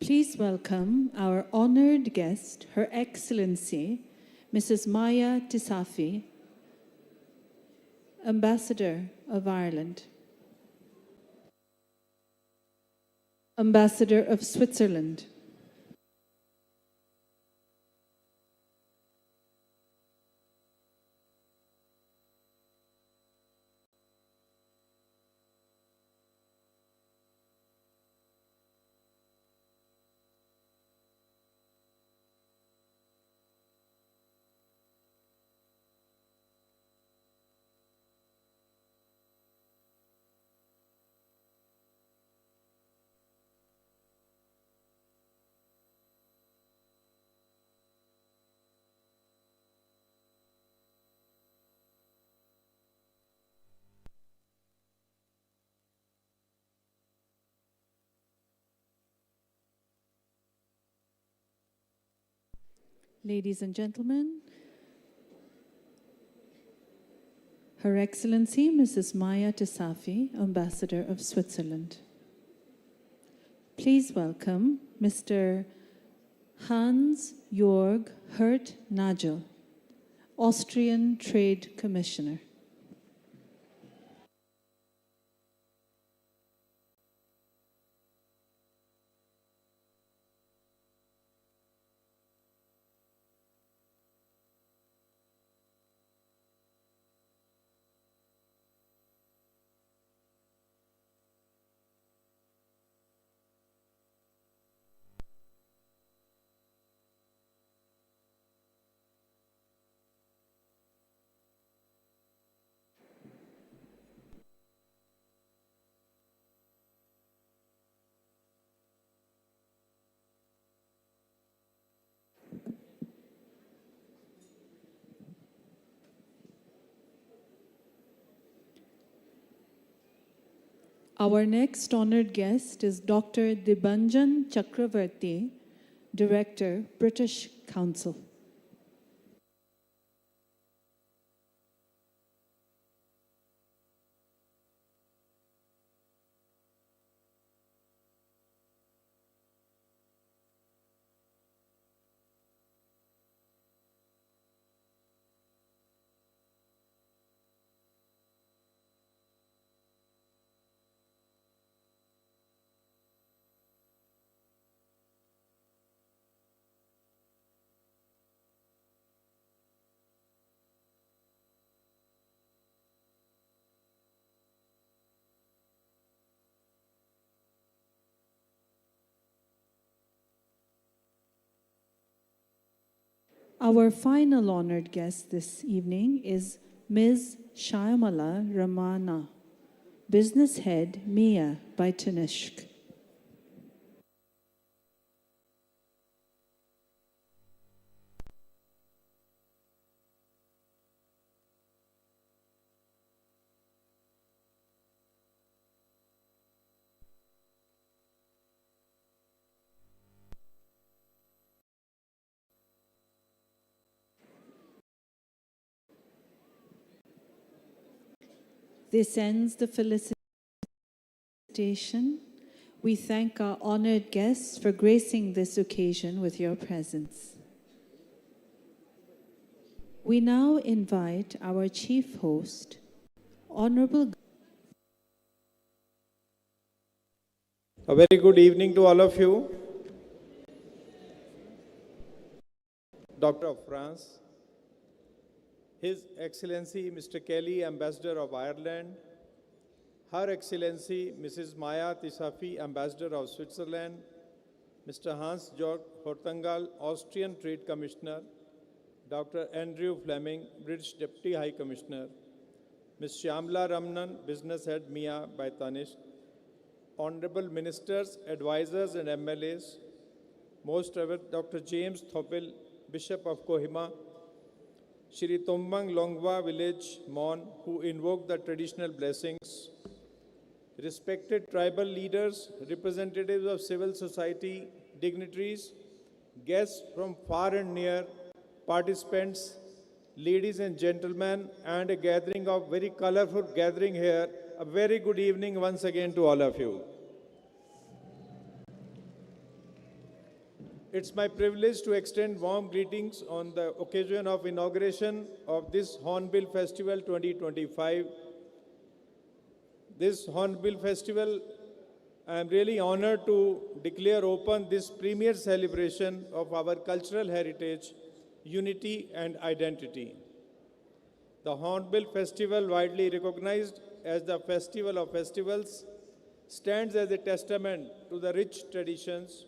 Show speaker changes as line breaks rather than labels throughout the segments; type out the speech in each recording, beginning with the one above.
Please welcome our honored guest, Her Excellency, Mrs. Maya Tisafi, Ambassador of Ireland, Ambassador of Switzerland, ladies and gentlemen, Her Excellency Mrs. Maya Tisafi, Ambassador of Switzerland. Please welcome Mr. Hans-Jörg Hirt-Nagel, Austrian Trade Commissioner. Our next honored guest is Dr. Dibhanjan Chakravarti, Director, British Council. Our final honored guest this evening is Ms. Shyamala Ramana, Business Head, MIA by Tanishq. This ends the felicitation. We thank our honored guests for gracing this occasion with your presence. We now invite our chief host, Honorable.
A very good evening to all of you. Doctor of France, His Excellency Mr. Kelly, Ambassador of Ireland, Her Excellency Mrs. Maya Tisafi, Ambassador of Switzerland, Mr. Hans-Jörg Hirt-Nagel, Austrian Trade Commissioner, Dr. Andrew Fleming, British Deputy High Commissioner, Ms. Shyamala Ramnan, Business Head MIA by Tanishq, Honorable Ministers, Advisors and MLAs, Most Reverend Dr. James Thopil, Bishop of Kohima, Shri Tombang Longwa Village, Mon, who invoke the traditional blessings, respected tribal leaders, representatives of civil society, dignitaries, guests from far and near, participants, ladies and gentlemen, and a gathering of very colorful gathering here. A very good evening once again to all of you. It's my privilege to extend warm greetings on the occasion of inauguration of this Hornbill Festival 2025. This Hornbill Festival, I am really honored to declare open this premier celebration of our cultural heritage, unity and identity. The Hornbill Festival, widely recognized as the Festival of Festivals, stands as a testament to the rich traditions,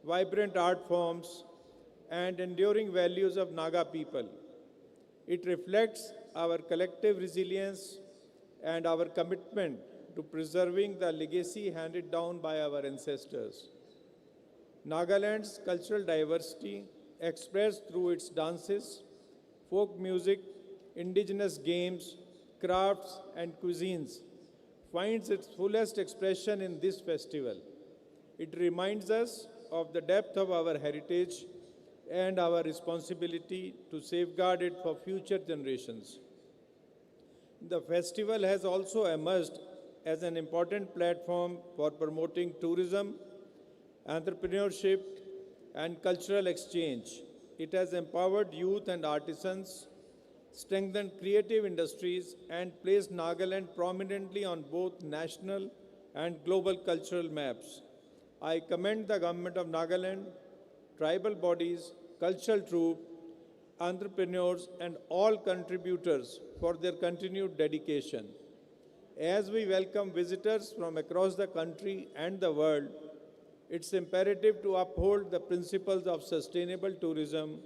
vibrant art forms, and enduring values of Naga people. It reflects our collective resilience and our commitment to preserving the legacy handed down by our ancestors. Nagaland's cultural diversity, expressed through its dances, folk music, indigenous games, crafts, and cuisines, finds its fullest expression in this festival. It reminds us of the depth of our heritage and our responsibility to safeguard it for future generations. The festival has also emerged as an important platform for promoting tourism, entrepreneurship, and cultural exchange. It has empowered youth and artisans, strengthened creative industries, and placed Nagaland prominently on both national and global cultural maps. I commend the government of Nagaland, tribal bodies, cultural troupe, entrepreneurs, and all contributors for their continued dedication. As we welcome visitors from across the country and the world, it's imperative to uphold the principles of sustainable tourism.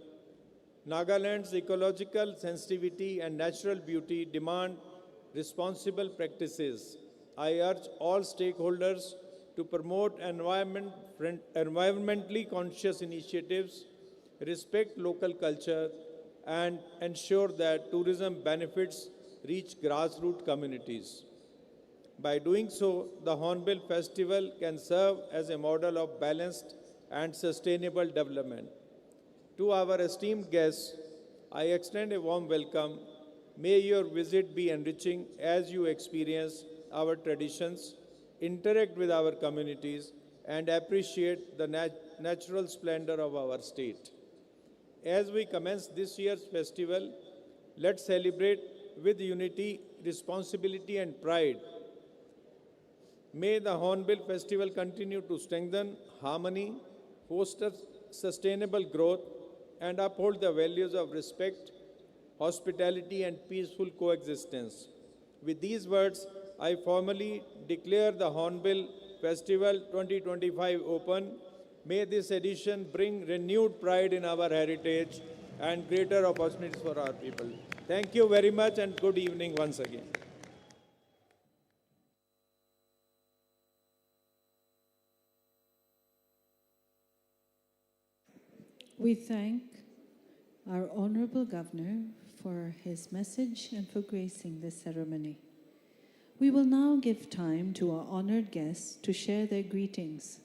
Nagaland's ecological sensitivity and natural beauty demand responsible practices. I urge all stakeholders to promote environmentally conscious initiatives, respect local culture, and ensure that tourism benefits reach grassroots communities. By doing so, the Hornbill Festival can serve as a model of balanced and sustainable development. To our esteemed guests, I extend a warm welcome. May your visit be enriching as you experience our traditions, interact with our communities, and appreciate the natural splendor of our state. As we commence this year's festival, let's celebrate with unity, responsibility, and pride. May the Hornbill Festival continue to strengthen harmony, foster sustainable growth, and uphold the values of respect, hospitality, and peaceful coexistence. With these words, I formally declare the Hornbill Festival 2025 open. May this edition bring renewed pride in our heritage and greater opportunities for our people. Thank you very much and good evening once again.
We thank our Honorable Governor for his message and for gracing this ceremony. We will now give time to our honored guests to share their greetings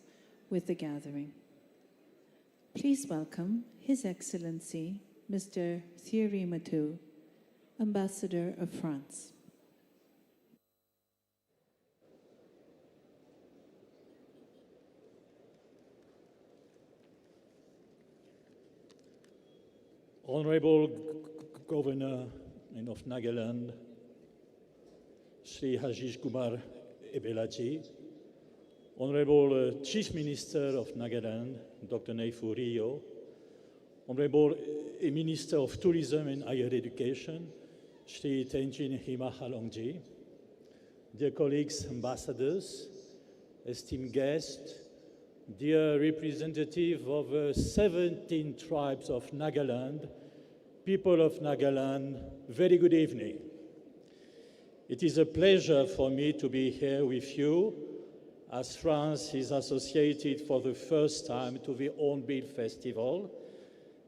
with the gathering. Please welcome His Excellency, Mr. Thierry Matou, Ambassador of France.
Honorable Governor of Nagaland, Sri Hajish Kumar Ebelaji, Honorable Chief Minister of Nagaland, Dr. Neifu Rio, Honorable Minister of Tourism and Higher Education, Sri Tenjin Hima Halongji, dear colleagues, ambassadors, esteemed guests, dear representative of 17 tribes of Nagaland, people of Nagaland, very good evening. It is a pleasure for me to be here with you as France is associated for the first time to the Hornbill Festival,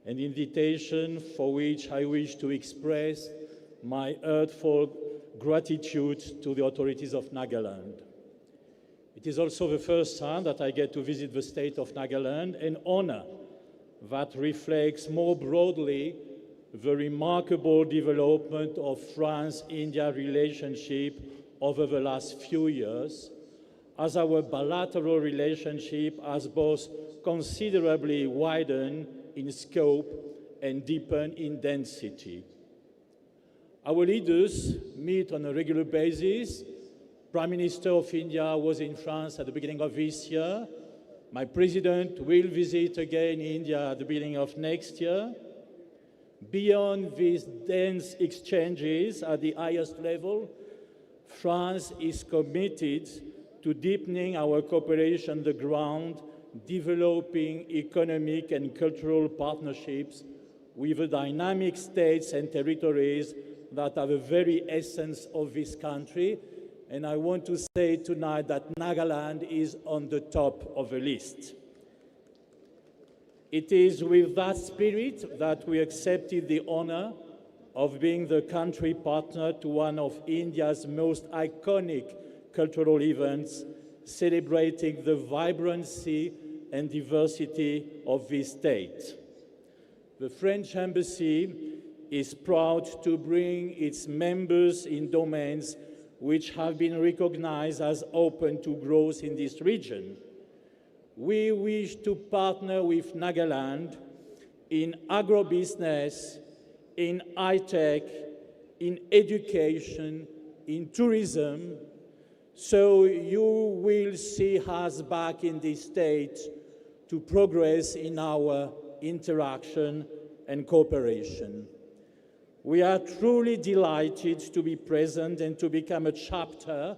an invitation for which I wish to express my heartfelt gratitude to the authorities of Nagaland. It is also the first time that I get to visit the state of Nagaland, an honor that reflects more broadly the remarkable development of France-India relationship over the last few years, as our bilateral relationship has both considerably widened in scope and deepened in density. Our leaders meet on a regular basis. Prime Minister of India was in France at the beginning of this year. My president will visit again India at the beginning of next year. Beyond these dense exchanges at the highest level, France is committed to deepening our cooperation on the ground, developing economic and cultural partnerships with the dynamic states and territories that are the very essence of this country. And I want to say tonight that Nagaland is on the top of the list. It is with that spirit that we accepted the honor of being the country partner to one of India's most iconic cultural events, celebrating the vibrancy and diversity of this state. The French Embassy is proud to bring its members in domains which have been recognized as open to growth in this region. We wish to partner with Nagaland in agrobusiness, in high-tech, in education, in tourism, so you will see us back in this state to progress in our interaction and cooperation. We are truly delighted to be present and to become a chapter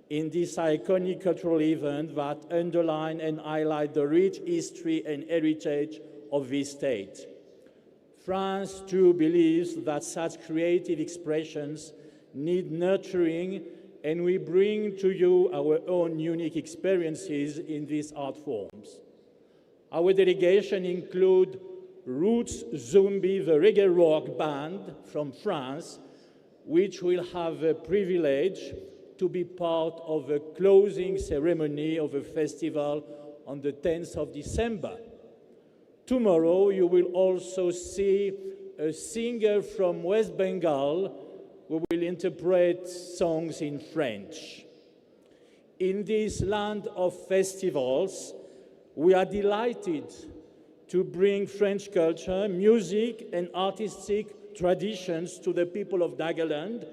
in this iconic cultural event that underline and highlight the rich history and heritage of this state. France too believes that such creative expressions need nurturing, and we bring to you our own unique experiences in these art forms. Our delegation includes Roots Zombie, the reggae rock band from France, which will have the privilege to be part of the closing ceremony of the festival on the 10th of December. Tomorrow, you will also see a singer from West Bengal who will interpret songs in French. In this land of festivals, we are delighted to bring French culture, music, and artistic traditions to the people of Nagaland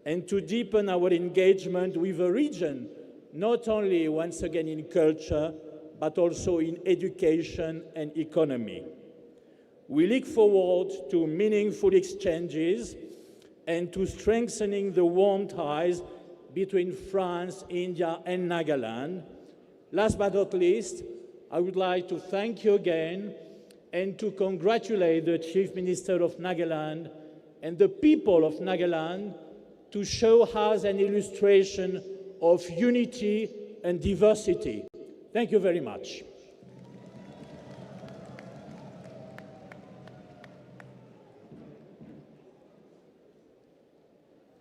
and to deepen our engagement with the region, not only, once again, in culture, but also in education and economy. We look forward to meaningful exchanges and to strengthening the warm ties between France, India, and Nagaland. Last but not least, I would like to thank you again and to congratulate the Chief Minister of Nagaland and the people of Nagaland to show us an illustration of unity and diversity. Thank you very much.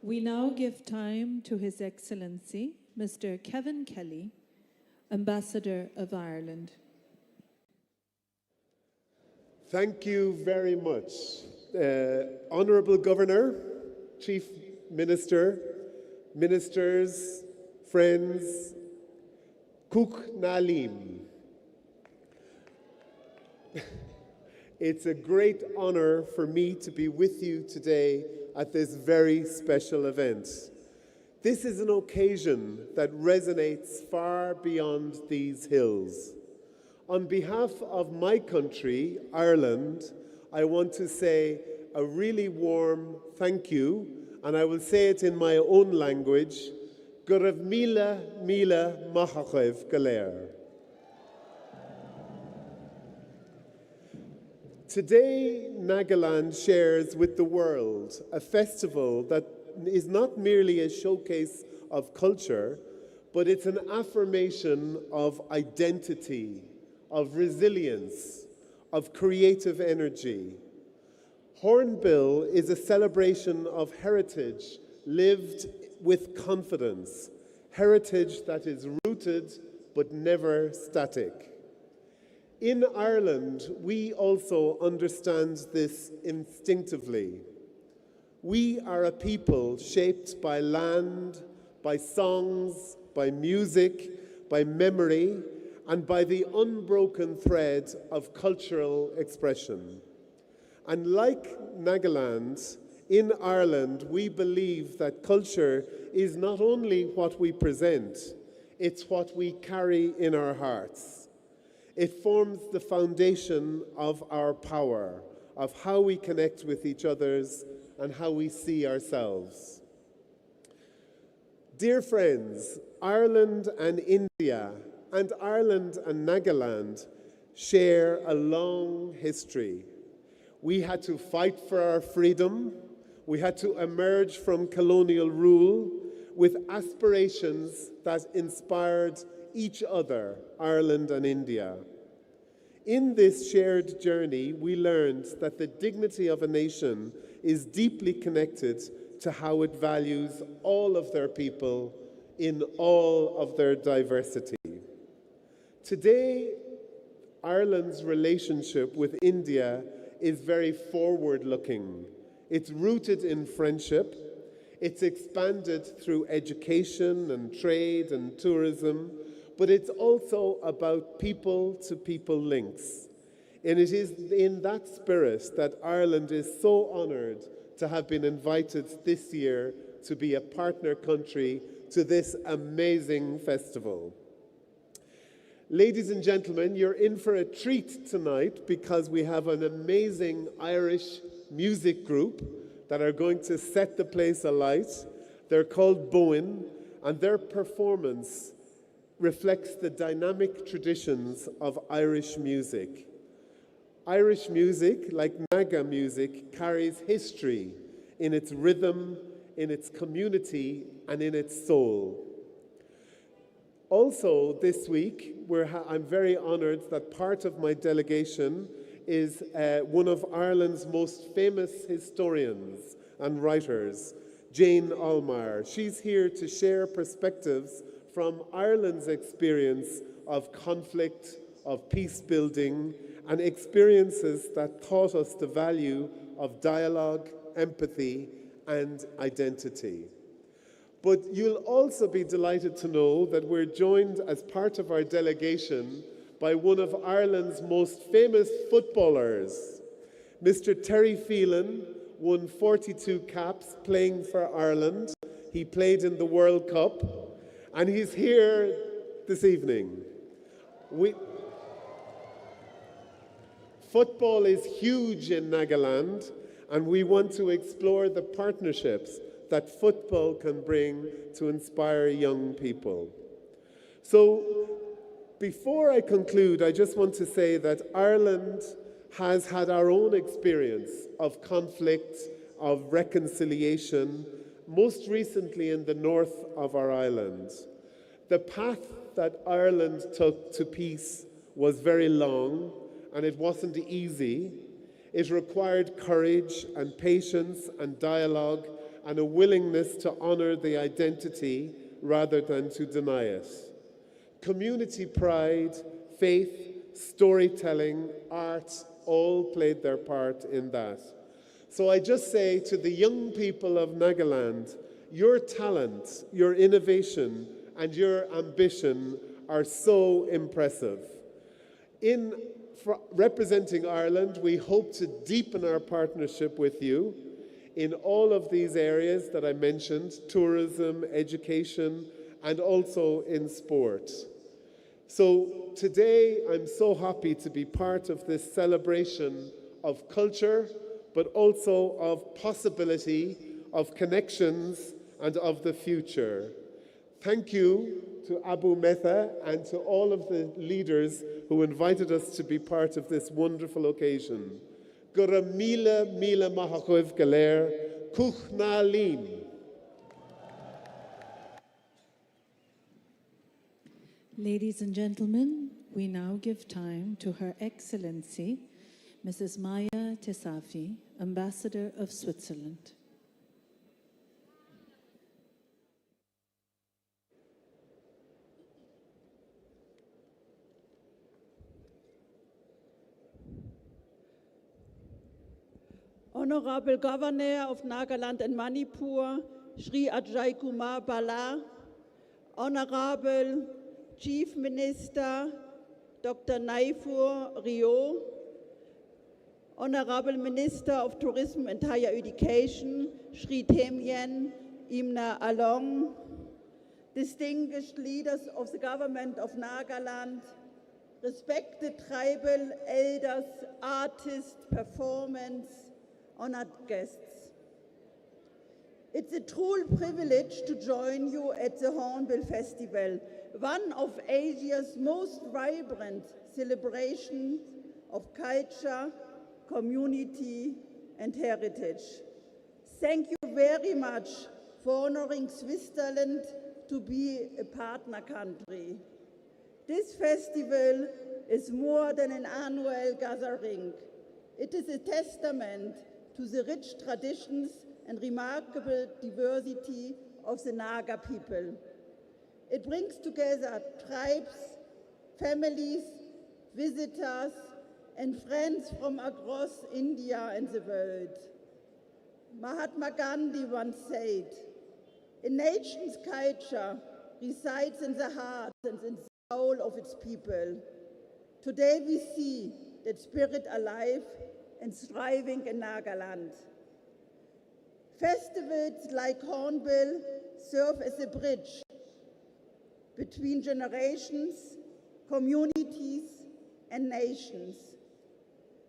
We now give time to His Excellency, Mr. Kevin Kelly, Ambassador of Ireland.
Thank you very much. Honourable Governor, Chief Minister, Ministers, friends, Kuk Nalim. It's a great honour for me to be with you today at this very special event. This is an occasion that resonates far beyond these hills. On behalf of my country, Ireland, I want to say a really warm thank you, and I will say it in my own language, Gurav Mila Mila Mahachev Galer. Today, Nagaland shares with the world a festival that is not merely a showcase of culture, but it's an affirmation of identity, of resilience, of creative energy. Hornbill is a celebration of heritage lived with confidence, heritage that is rooted but never static. In Ireland, we also understand this instinctively. We are a people shaped by land, by songs, by music, by memory, and by the unbroken thread of cultural expression. And like Nagaland, in Ireland, we believe that culture is not only what we present, it's what we carry in our hearts. It forms the foundation of our power, of how we connect with each other and how we see ourselves. Dear friends, Ireland and India, and Ireland and Nagaland share a long history. We had to fight for our freedom. We had to emerge from colonial rule with aspirations that inspired each other, Ireland and India. In this shared journey, we learned that the dignity of a nation is deeply connected to how it values all of their people in all of their diversity. Today, Ireland's relationship with India is very forward-looking. It's rooted in friendship. It's expanded through education and trade and tourism, but it's also about people-to-people links. And it is in that spirit that Ireland is so honoured to have been invited this year to be a partner country to this amazing festival. Ladies and gentlemen, you're in for a treat tonight because we have an amazing Irish music group that are going to set the place alight. They're called Bowen, and their performance reflects the dynamic traditions of Irish music. Irish music, like Naga music, carries history in its rhythm, in its community, and in its soul. Also, this week, I'm very honoured that part of my delegation is one of Ireland's most famous historians and writers, Jane Allmeyer. She's here to share perspectives from Ireland's experience of conflict, of peace building, and experiences that taught us the value of dialogue, empathy, and identity. But you'll also be delighted to know that we're joined as part of our delegation by one of Ireland's most famous footballers. Mr. Terry Phelan won 42 caps playing for Ireland. He played in the World Cup, and he's here this evening. Football is huge in Nagaland, and we want to explore the partnerships that football can bring to inspire young people. So, before I conclude, I just want to say that Ireland has had our own experience of conflict, of reconciliation, most recently in the north of our island. The path that Ireland took to peace was very long, and it wasn't easy. It required courage and patience and dialogue and a willingness to honour the identity rather than to deny it. Community pride, faith, storytelling, art, all played their part in that. So I just say to the young people of Nagaland, your talent, your innovation, and your ambition are so impressive. In representing Ireland, we hope to deepen our partnership with you in all of these areas that I mentioned, tourism, education, and also in sport. So today, I'm so happy to be part of this celebration of culture, but also of possibility, of connections, and of the future. Thank you to Abu Metha and to all of the leaders who invited us to be part of this wonderful occasion. Gura mila mahachuv galer, kuch na lim.
Ladies and gentlemen, we now give time to Her Excellency, Mrs. Maya Tisafi, Ambassador of Switzerland.
Honorable Governor of Nagaland and Manipur, Shri Ajay Kumar Bala, Honorable Chief Minister Dr. Naifour Rio, Honorable Minister of Tourism and Higher Education, Shri Temyen Imna Along, distinguished leaders of the government of Nagaland, respected tribal elders, artists, performers, honored guests. It's a true privilege to join you at the Hornbill Festival, one of Asia's most vibrant celebrations of culture, community, and heritage. Thank you very much for honoring Switzerland to be a partner country. This festival is more than an annual gathering. It is a testament to the rich traditions and remarkable diversity of the Naga people. It brings together tribes, families, visitors, and friends from across India and the world. Mahatma Gandhi once said, "A nation's culture resides in the heart and in the soul of its people." Today we see that spirit alive and thriving in Nagaland. Festivals like Hornbill serve as a bridge between generations, communities, and nations.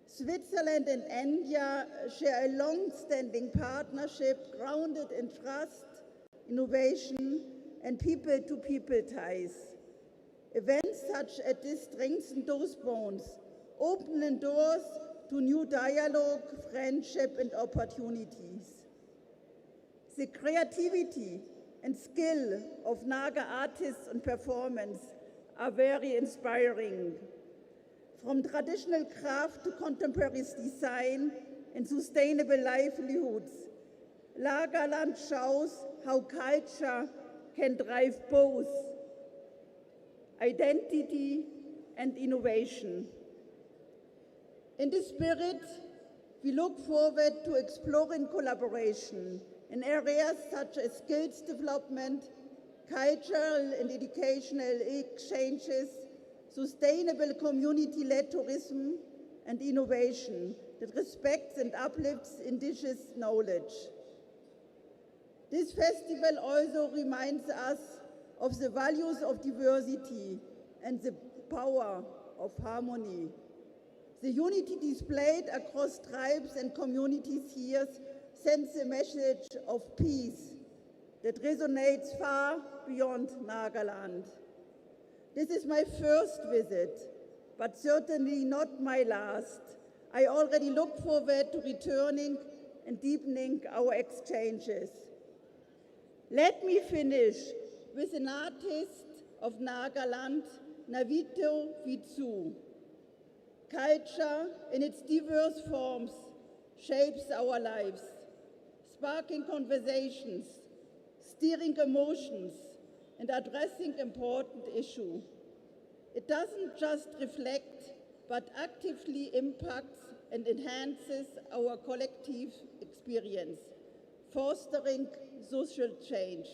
Switzerland and India share a long-standing partnership grounded in trust, innovation, and people-to-people ties. Events such as this strengthen those bonds, opening doors to new dialogue, friendship, and opportunities. The creativity and skill of Naga artists and performance are very inspiring. From traditional craft to contemporary design and sustainable livelihoods, Nagaland shows how culture can drive both identity and innovation. In this spirit, we look forward to exploring collaboration in areas such as skills development, cultural and educational exchanges, sustainable community-led tourism, and innovation that respects and uplifts indigenous knowledge. This festival also reminds us of the values of diversity and the power of harmony. The unity displayed across tribes and communities here sends a message of peace that resonates far beyond Nagaland. This is my first visit, but certainly not my last. I already look forward to returning and deepening our exchanges. Let me finish with an artist of Nagaland, Navito Vitsu. Culture in its diverse forms shapes our lives, sparking conversations, steering emotions, and addressing important issues. It doesn't just reflect, but actively impacts and enhances our collective experience, fostering social change.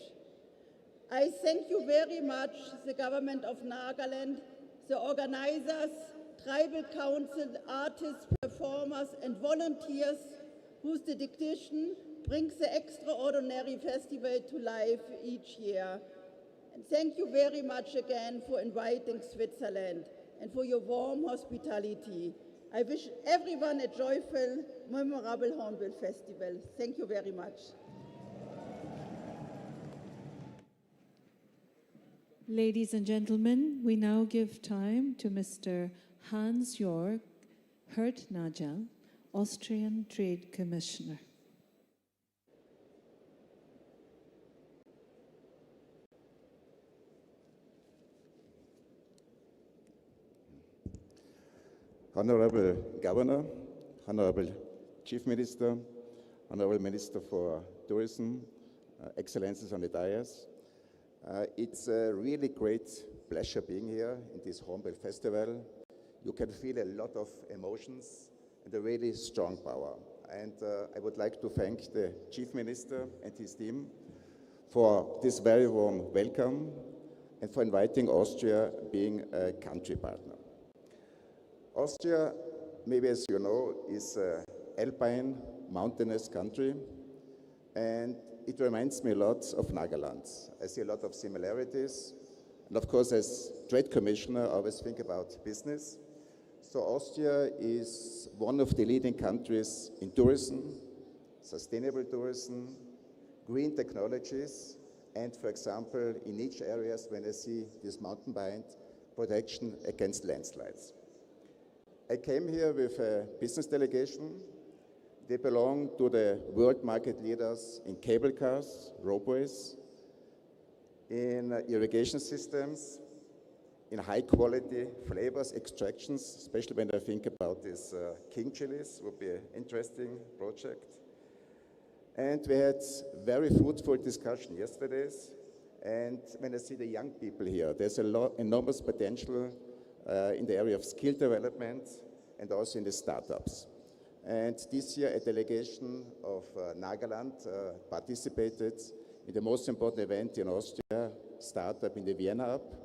I thank you very much, the government of Nagaland, the organizers, tribal council, artists, performers, and volunteers whose dedication brings the extraordinary festival to life each year. And thank you very much again for inviting Switzerland and for your warm hospitality. I wish everyone a joyful, memorable Hornbill Festival. Thank you very much.
Ladies and gentlemen, we now give time to Mr. Hans-Jörg Hertnagel, Austrian Trade Commissioner.
Honorable Governor, Honorable Chief Minister, Honorable Minister for Tourism, Excellencies on the dais. It's a really great pleasure being here in this Hornbill Festival. You can feel a lot of emotions and a really strong power. And I would like to thank the Chief Minister and his team for this very warm welcome and for inviting Austria being a country partner. Austria, maybe as you know, is an alpine, mountainous country, and it reminds me a lot of Nagaland. I see a lot of similarities, and of course, as trade commissioner, I always think about business. So Austria is one of the leading countries in tourism, sustainable tourism, green technologies, and for example, in niche areas, when I see this mountain bind, protection against landslides. I came here with a business delegation. They belong to the world market leaders in cable cars, roadways, in irrigation systems, in high quality flavors, extractions, especially when I think about these king chilies, would be an interesting project. And we had very fruitful discussion yesterday. And when I see the young people here, there's enormous potential in the area of skill development and also in the startups. And this year, a delegation of Nagaland participated in the most important event in Austria, Startup in the Vienna Up.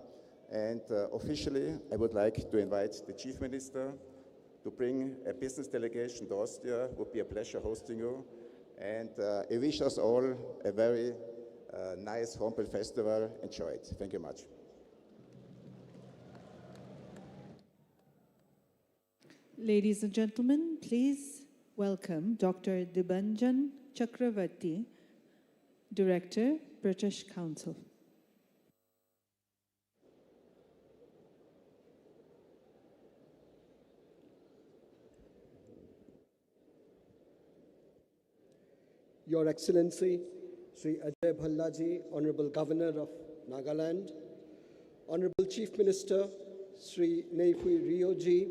And officially, I would like to invite the Chief Minister to bring a business delegation to Austria. It would be a pleasure hosting you. And I wish us all a very nice Hornbill Festival. Enjoy it. Thank you much.
Ladies and gentlemen, please welcome Dr. Dibhanjan Chakravarti, Director, British Council.
Your Excellency, Sri Ajay Bhallaji, Honorable Governor of Nagaland, Honorable Chief Minister, Sri Neiphui Rioji,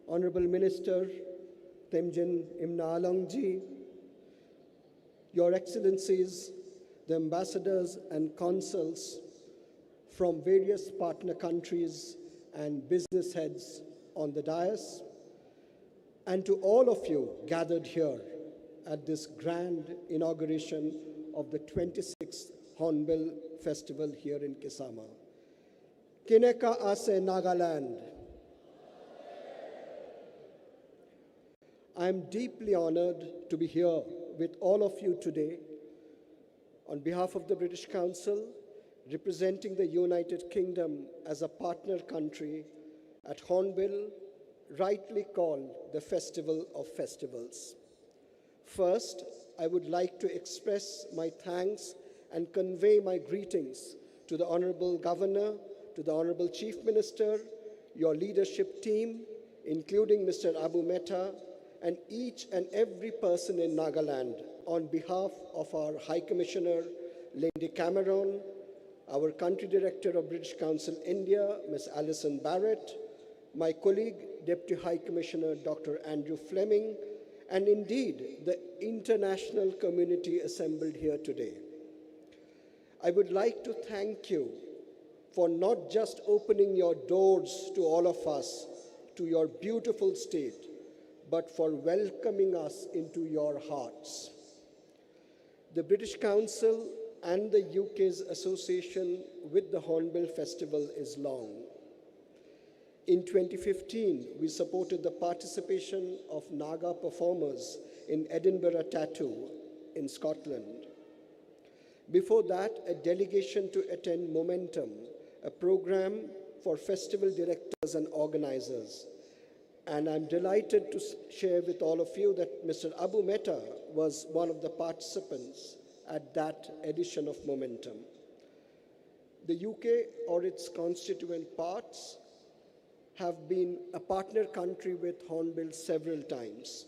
Honorable Minister, Temjin Imnaalongji, Your Excellencies, the ambassadors and consuls from various partner countries and business heads on the dais, and to all of you gathered here at this grand inauguration of the 26th Hornbill Festival here in Kisama. Kineka ase Nagaland. I am deeply honored to be here with all of you today on behalf of the British Council, representing the United Kingdom as a partner country at Hornbill, rightly called the Festival of Festivals. First, I would like to express my thanks and convey my greetings to the Honorable Governor, to the Honorable Chief Minister, your leadership team, including Mr. Abu Mehta, and each and every person in Nagaland on behalf of our High Commissioner, Lindy Cameron, our Country Director of British Council India, Ms. Alison Barrett, my colleague, Deputy High Commissioner, Dr. Andrew Fleming, and indeed the international community assembled here today. I would like to thank you for not just opening your doors to all of us, to your beautiful state, but for welcoming us into your hearts. The British Council and the UK's association with the Hornbill Festival is long. In 2015, we supported the participation of Naga performers in Edinburgh Tattoo in Scotland. Before that, a delegation to attend Momentum, a program for festival directors and organizers. And I'm delighted to share with all of you that Mr. Abu Mehta was one of the participants at that edition of Momentum. The UK or its constituent parts have been a partner country with Hornbill several times.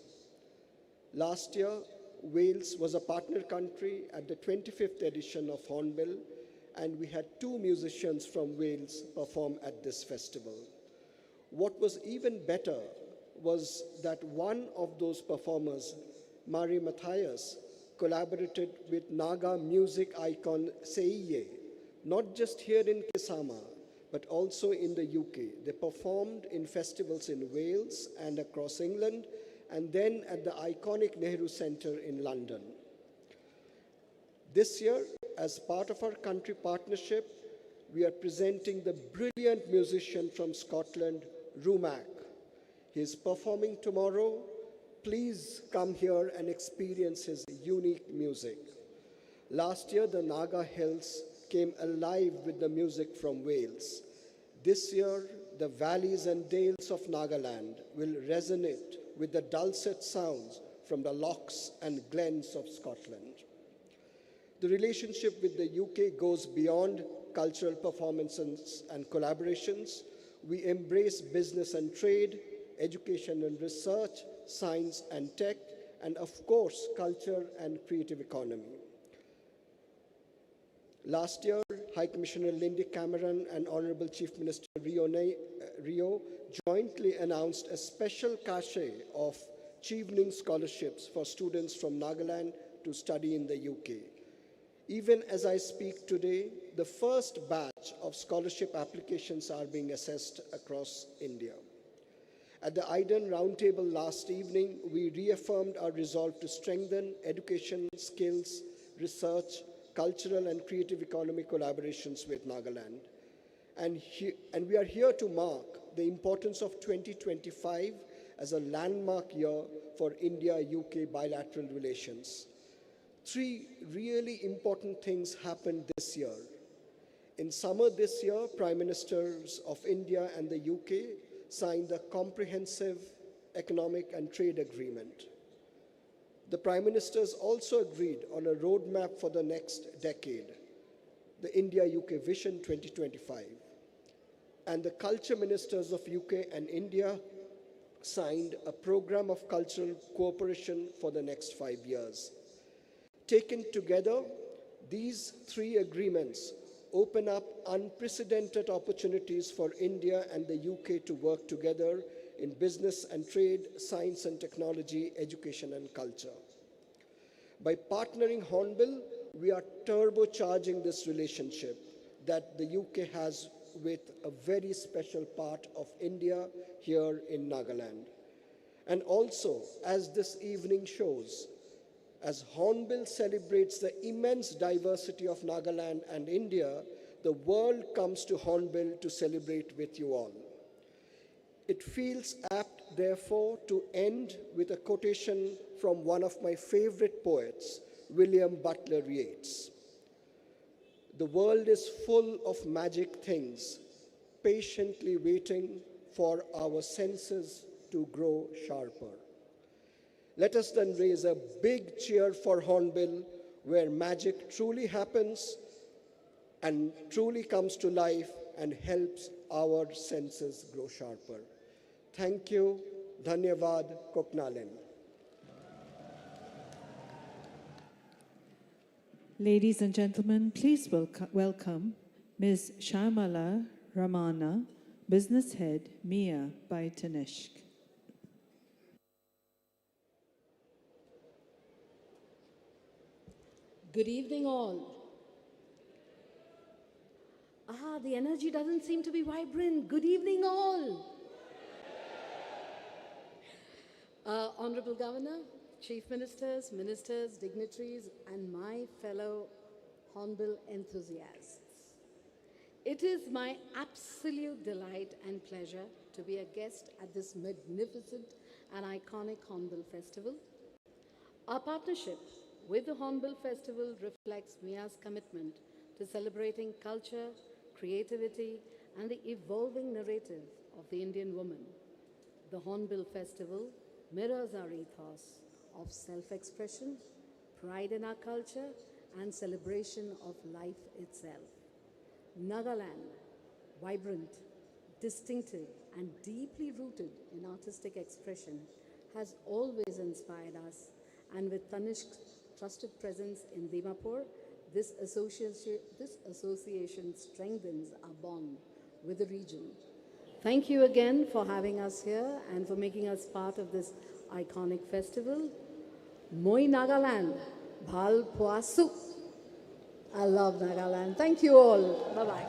Last year, Wales was a partner country at the 25th edition of Hornbill, and we had 2 musicians from Wales perform at this festival. What was even better was that one of those performers, Mari Matthias, collaborated with Naga music icon Seiye, not just here in Kisama, but also in the UK. They performed in festivals in Wales and across England, and then at the iconic Nehru Centre in London. This year, as part of our country partnership, we are presenting the brilliant musician from Scotland, Rumac. He is performing tomorrow. Please come here and experience his unique music. Last year, the Naga Hills came alive with the music from Wales. This year, the valleys and dales of Nagaland will resonate with the dulcet sounds from the lochs and glens of Scotland. The relationship with the UK goes beyond cultural performances and collaborations. We embrace business and trade, education and research, science and tech, and of course, culture and creative economy. Last year, High Commissioner Lindy Cameron and Honorable Chief Minister Rio jointly announced a special cachet of Chevening scholarships for students from Nagaland to study in the UK. Even as I speak today, the first batch of scholarship applications are being assessed across India. At the IDEN Roundtable last evening, we reaffirmed our resolve to strengthen education, skills, research, cultural and creative economy collaborations with Nagaland. And we are here to mark the importance of 2025 as a landmark year for India-UK bilateral relations. 3 really important things happened this year. In summer this year, Prime Ministers of India and the UK signed a comprehensive economic and trade agreement. The Prime Ministers also agreed on a roadmap for the next decade, the India-UK Vision 2025. And the Culture Ministers of UK and India signed a program of cultural cooperation for the next 5 years. Taken together, these 3 agreements open up unprecedented opportunities for India and the UK to work together in business and trade, science and technology, education and culture. By partnering Hornbill, we are turbocharging this relationship that the UK has with a very special part of India here in Nagaland. And also, as this evening shows, as Hornbill celebrates the immense diversity of Nagaland and India, the world comes to Hornbill to celebrate with you all. It feels apt, therefore, to end with a quotation from one of my favorite poets, William Butler Yeats. The world is full of magic things, patiently waiting for our senses to grow sharper. Let us then raise a big cheer for Hornbill, where magic truly happens and truly comes to life and helps our senses grow sharper. Thank you. Dhanyavad Koknalen.
Ladies and gentlemen, please welcome Ms. Sharmala Ramana, Business Head, MIA by Tanishq.
Good evening, all. The energy doesn't seem to be vibrant. Good evening, all. Honorable Governor, Chief Ministers, Ministers, dignitaries, and my fellow Hornbill enthusiasts. It is my absolute delight and pleasure to be a guest at this magnificent and iconic Hornbill Festival. Our partnership with the Hornbill Festival reflects MIA's commitment to celebrating culture, creativity, and the evolving narrative of the Indian woman. The Hornbill Festival mirrors our ethos of self-expression, pride in our culture, and celebration of life itself. Nagaland, vibrant, distinctive, and deeply rooted in artistic expression, has always inspired us, and with Tanishq's trusted presence in Dimapur, this association strengthens our bond with the region. Thank you again for having us here and for making us part of this iconic festival. Moi Nagaland, Bhal Puasu. I love Nagaland. Thank you all. Bye-bye.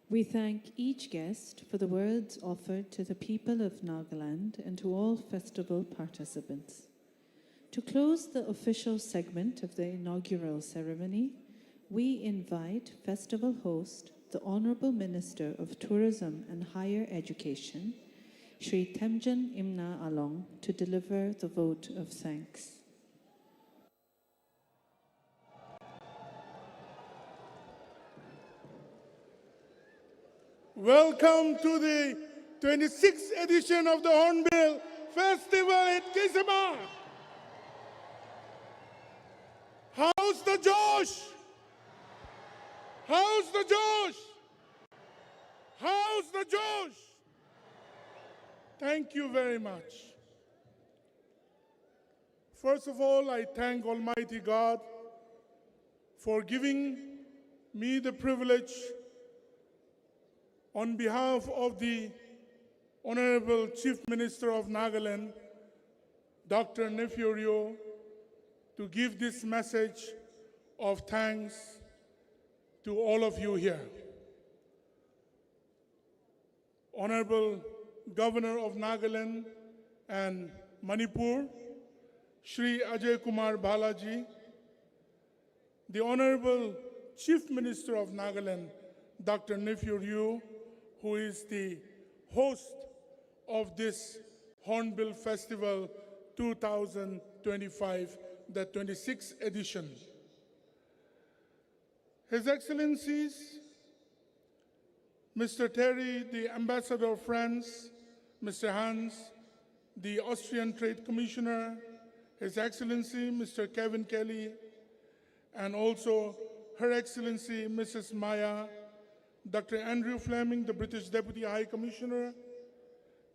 We thank each guest for the words offered to the people of Nagaland and to all festival participants. To close the official segment of the inaugural ceremony, we invite festival host, the Honorable Minister of Tourism and Higher Education, Shri Temjan Imna Along, to deliver the vote of thanks.
Welcome to the 26th edition of the Hornbill Festival at Kisama. How's the Josh? How's the Josh? How's the Josh? Thank you very much. First of all, I thank Almighty God for giving me the privilege on behalf of the Honorable Chief Minister of Nagaland, Dr. Nefurio, to give this message of thanks to all of you here. Honorable Governor of Nagaland and Manipur, Shri Ajay Kumar Balaji, the Honorable Chief Minister of Nagaland, Dr. Nefurio, who is the host of this Hornbill Festival 2025, the 26th edition. His Excellencies, Mr. Terry, the Ambassador of France, Mr. Hans, the Austrian Trade Commissioner, His Excellency, Mr. Kevin Kelly, and also Her Excellency, Mrs. Maya, Dr. Andrew Fleming, the British Deputy High Commissioner,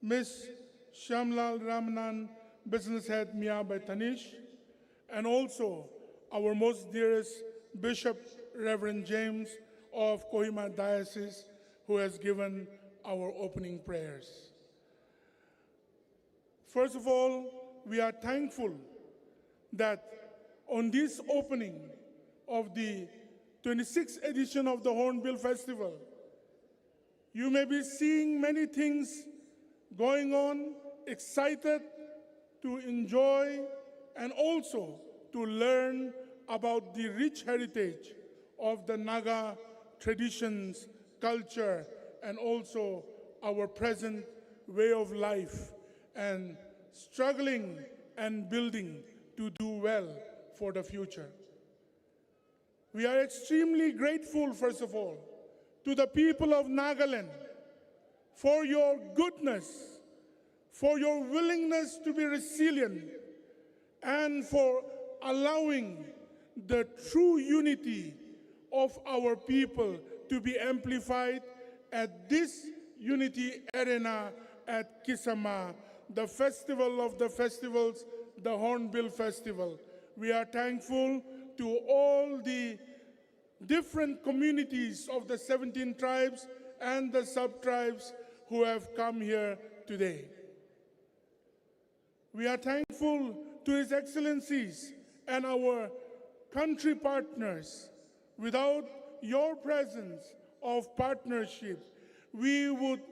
Ms. Shamlal Ramanan, Business Head Mia by Tanish, and also our most dearest Bishop, Reverend James of Kohima Diocese, who has given our opening prayers. First of all, we are thankful that on this opening of the 26th edition of the Hornbill Festival, you may be seeing many things going on, excited to enjoy and also to learn about the rich heritage of the Naga traditions, culture, and also our present way of life, and struggling and building to do well for the future. We are extremely grateful, first of all, to the people of Nagaland for your goodness, for your willingness to be resilient, and for allowing the true unity of our people to be amplified at this unity arena at Kisama, the festival of the festivals, the Hornbill Festival. We are thankful to all the different communities of the 17 tribes and the sub-tribes who have come here today. We are thankful to His Excellencies and our country partners. Without your presence of partnership, we would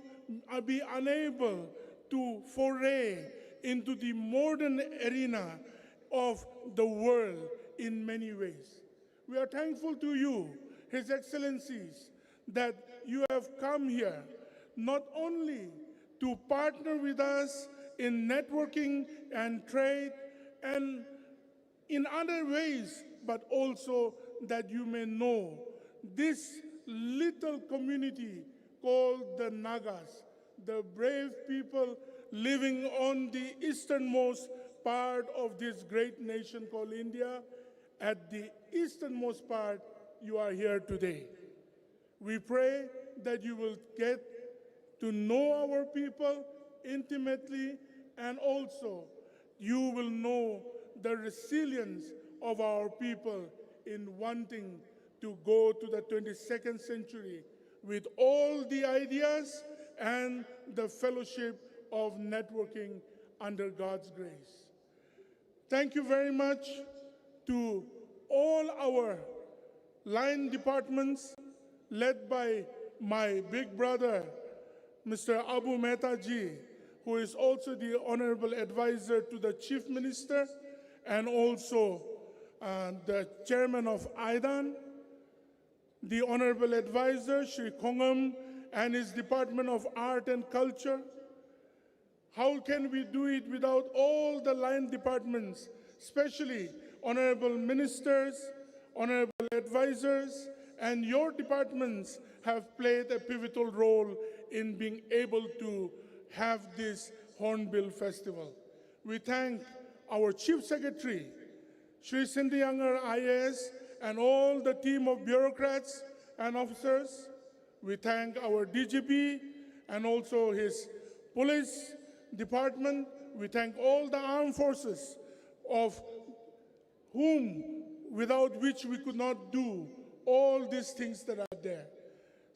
be unable to foray into the modern arena of the world in many ways. We are thankful to you, His Excellencies, that you have come here not only to partner with us in networking and trade and in other ways, but also that you may know this little community called the Nagas, the brave people living on the easternmost part of this great nation called India. At the easternmost part, you are here today. We pray that you will get to know our people intimately, and also you will know the resilience of our people in wanting to go to the 22nd century with all the ideas and the fellowship of networking under God's grace. Thank you very much to all our line departments led by my big brother, Mr. Abu Mehta ji, who is also the Honorable Advisor to the Chief Minister, and also the chairman of IDAN, the Honorable Advisor, Shri Khongam, and his Department of Art and Culture. How can we do it without all the line departments, especially honorable ministers, honorable advisors, and your departments have played a pivotal role in being able to have this Hornbill Festival. We thank our Chief Secretary, Shri Sindhi Younger IAS, and all the team of bureaucrats and officers. We thank our DGP and also his police department. We thank all the armed forces of without which we could not do all these things that are there.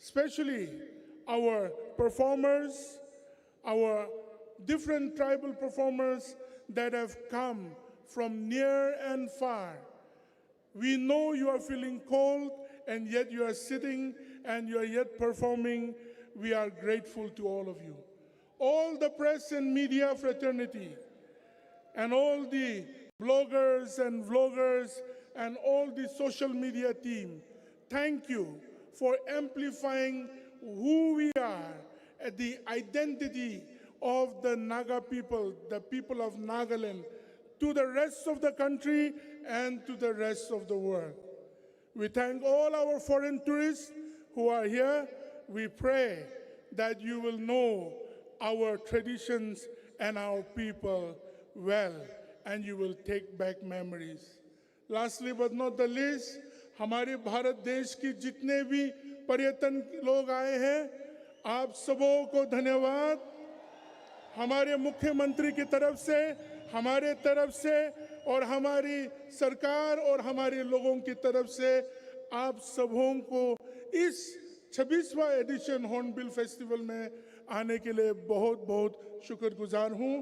Especially our performers, our different tribal performers that have come from near and far. We know you are feeling cold and yet you are sitting and you are yet performing. We are grateful to all of you. All the press and media fraternity and all the bloggers and vloggers and all the social media team, thank you for amplifying who we are, the identity of the Naga people, the people of Nagaland, to the rest of the country and to the rest of the world. We thank all our foreign tourists who are here. We pray that you will know our traditions and our people well, and you will take back memories. Lastly but not the least, हमारे भारत देश की जितने भी पर्यटन लोग आए हैं, आप सबों को धन्यवाद. हमारे मुख्यमंत्री की तरफ से, हमारे तरफ से और हमारी सरकार और हमारे लोगों की तरफ से आप सबों को इस 26वां एडिशन हॉर्नबिल फेस्टिवल में आने के लिए बहुत बहुत शुक्रगुजार हूं.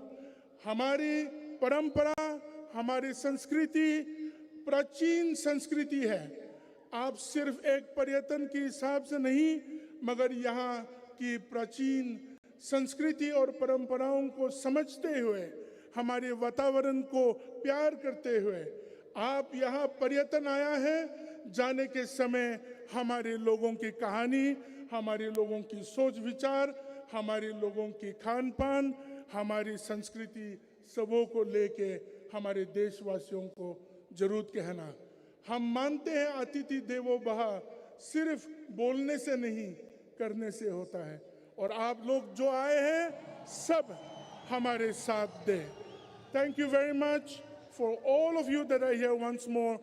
हमारी परंपरा, हमारी संस्कृति प्राचीन संस्कृति है. आप सिर्फ एक पर्यटन के हिसाब से नहीं, मगर यहाँ की प्राचीन संस्कृति और परंपराओं को समझते हुए, हमारे वातावरण को प्यार करते हुए आप यहाँ पर्यटन आया है. जाने के समय हमारे लोगों की कहानी, हमारे लोगों की सोच विचार, हमारे लोगों की खान पान, हमारी संस्कृति सबों को लेके हमारे देशवासियों को जरूर कहना. हम मानते हैं अतिथि देवो भव सिर्फ बोलने से नहीं, करने से होता है. और आप लोग जो आए हैं सब हमारे साथ दे. Thank you very much for all of you that are here once more.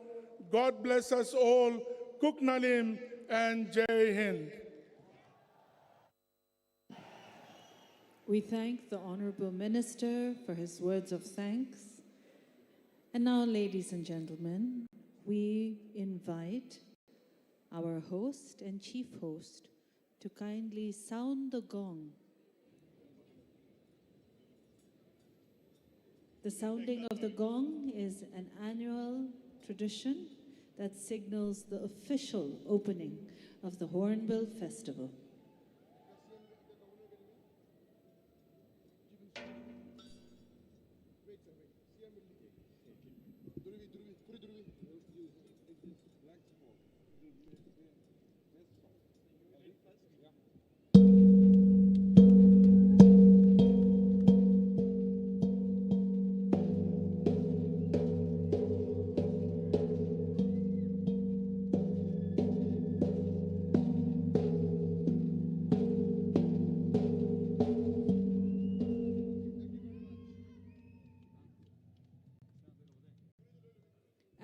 God bless us all. Kuk Nalim and Jai Hind.
We thank the Honorable Minister for his words of thanks. And now, ladies and gentlemen, we invite our host and chief host to kindly sound the gong. The sounding of the gong is an annual tradition that signals the official opening of the Hornbill Festival.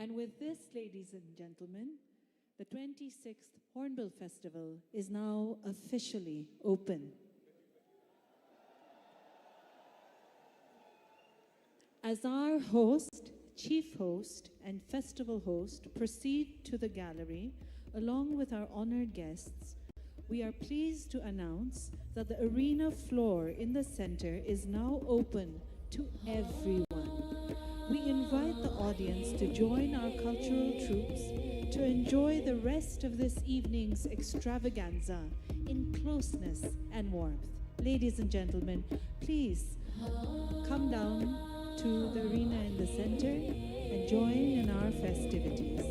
And with this, ladies and gentlemen, the 26th Hornbill Festival is now officially open. As our host, chief host, and festival host proceed to the gallery, along with our honored guests, we are pleased to announce that the arena floor in the center is now open to everyone. We invite the audience to join our cultural troops to enjoy the rest of this evening's extravaganza in closeness and warmth. Ladies and gentlemen, please come down to the arena in the center and join in our festivities.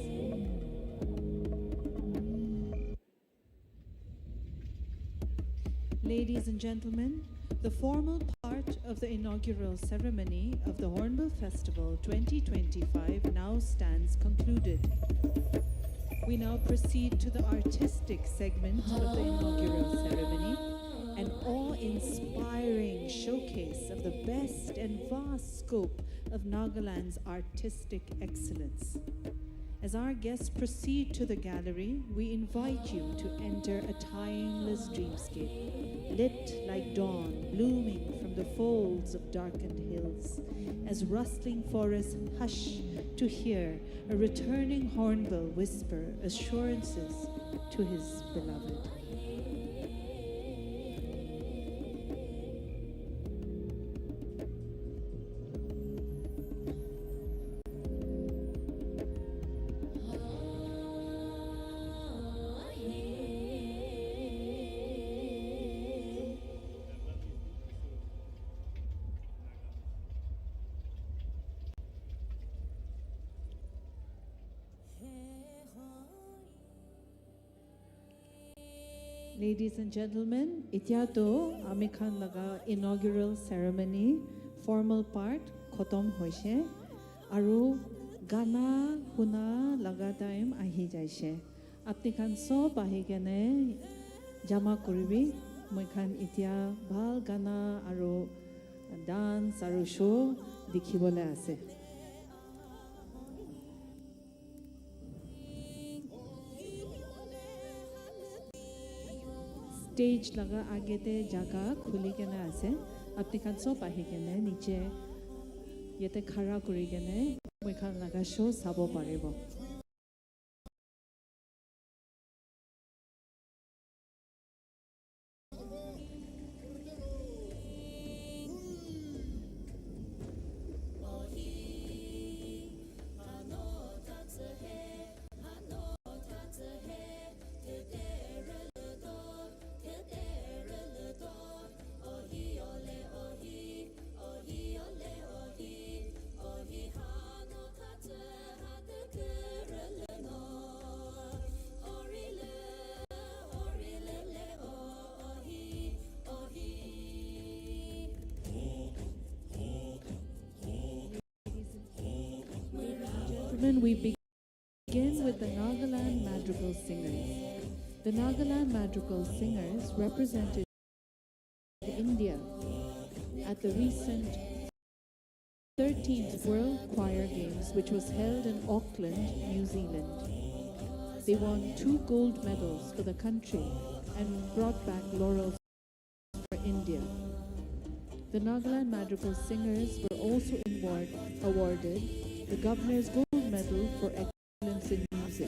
Ladies and gentlemen, the formal part of the inaugural ceremony of the Hornbill Festival 2025 now stands concluded. We now proceed to the artistic segment of the inaugural ceremony, an awe-inspiring showcase of the best and vast scope of Nagaland's artistic excellence. As our guests proceed to the gallery, we invite you to enter a timeless dreamscape, lit like dawn, blooming from the folds of darkened hills, as rustling forests hush to hear a returning hornbill whisper assurances to his beloved. Ladies and gentlemen, ityato amikhan laga inaugural ceremony formal part khotom hoise aru gana huna laga time ahi jaise. Apni khan sob ahi kene jama koribi. Moi khan itya bhal gana aru dance aru show dikhibole ase. Stage laga agete jaga khuli kena ase. Apni khan sob ahi kene niche yete khara kuri kene moi khan laga show sabo paribo. We begin with the Nagaland Madrigal Singers. The Nagaland Madrigal Singers represented India at the recent 13th World Choir Games, which was held in Auckland, New Zealand. They won 2 gold medals for the country and brought back laurels for India. The Nagaland Madrigal Singers were also awarded the Governor's Gold Medal for Excellence in Music.